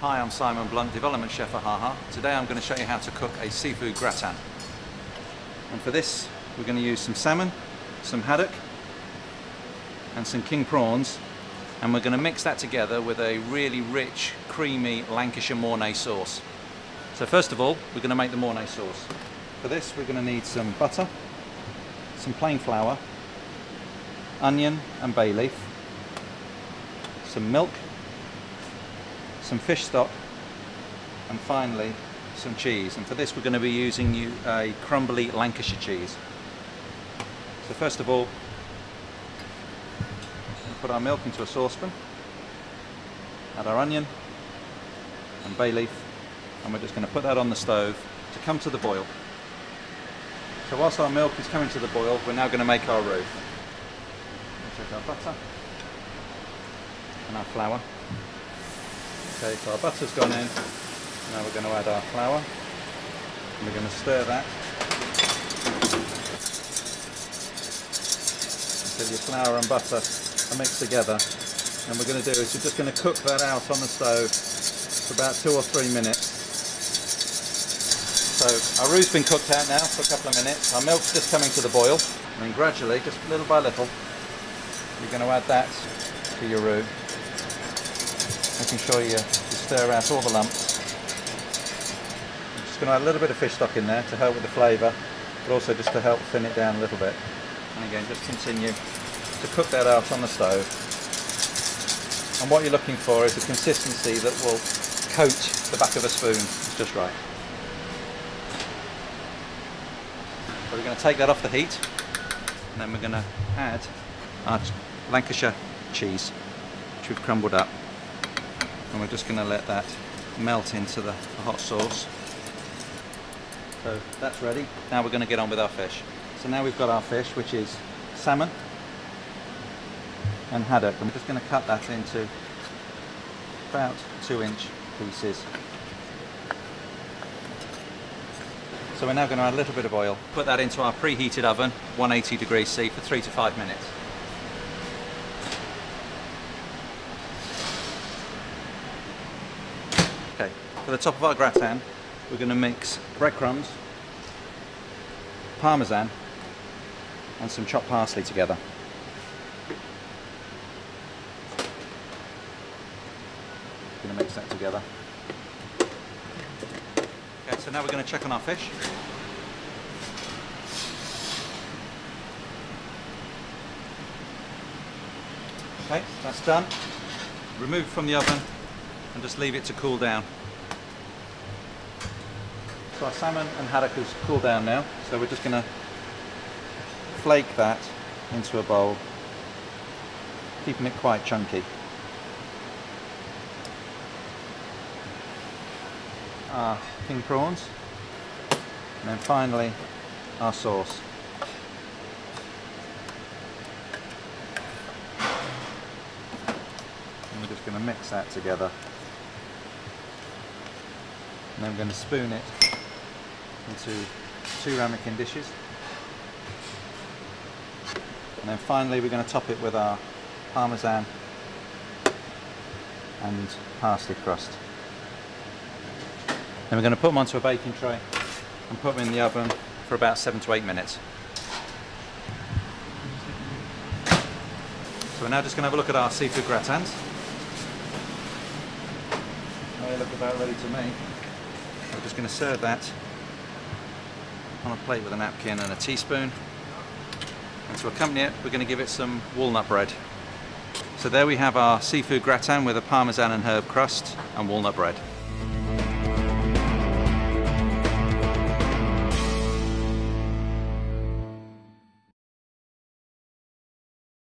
Hi, I'm Simon Blunt, Development Chef at Haha. Today I'm going to show you how to cook a seafood gratin. And for this we're going to use some salmon, some haddock and some king prawns, and we're going to mix that together with a really rich, creamy Lancashire Mornay sauce. So first of all, we're going to make the Mornay sauce. For this we're going to need some butter, some plain flour, onion and bay leaf, some milk, some fish stock, and finally some cheese. And for this we're going to be using a crumbly Lancashire cheese. So first of all, we'll put our milk into a saucepan, add our onion and bay leaf, and we're just going to put that on the stove to come to the boil. So whilst our milk is coming to the boil, we're now going to make our roux. We'll take our butter and our flour. Okay, so our butter's gone in. Now we're going to add our flour, and we're going to stir that until your flour and butter are mixed together. And what we're going to do is we're just going to cook that out on the stove for about 2 or 3 minutes. So our roux's been cooked out now for a couple of minutes. Our milk's just coming to the boil, and then gradually, just little by little, you're going to add that to your roux, making sure you stir out all the lumps. I'm just going to add a little bit of fish stock in there to help with the flavour, but also just to help thin it down a little bit. And again, just continue to cook that out on the stove. And what you're looking for is a consistency that will coat the back of a spoon. It's just right. So we're going to take that off the heat, and then we're going to add our Lancashire cheese, which we've crumbled up. And we're just going to let that melt into the hot sauce. So that's ready. Now we're going to get on with our fish. So now we've got our fish, which is salmon and haddock. I'm just going to cut that into about 2-inch pieces. So we're now going to add a little bit of oil. Put that into our preheated oven, 180 degrees C, for 3 to 5 minutes. Okay, for the top of our gratin, we're going to mix breadcrumbs, parmesan and some chopped parsley together. Going to mix that together. Okay, so now we're going to check on our fish. Okay, that's done. Remove it from the oven and just leave it to cool down. So our salmon and haddock has cooled down now, so we're just going to flake that into a bowl, keeping it quite chunky. Our king prawns, and then finally our sauce. And we're just going to mix that together, and then we're going to spoon it into 2 ramekin dishes, and then finally we're going to top it with our parmesan and parsley crust. Then we're going to put them onto a baking tray and put them in the oven for about 7 to 8 minutes. So we're now just going to have a look at our seafood gratins. They look about ready to me. We're just going to serve that on a plate with a napkin and a teaspoon. And to accompany it, we're going to give it some walnut bread. So there we have our seafood gratin with a parmesan and herb crust and walnut bread.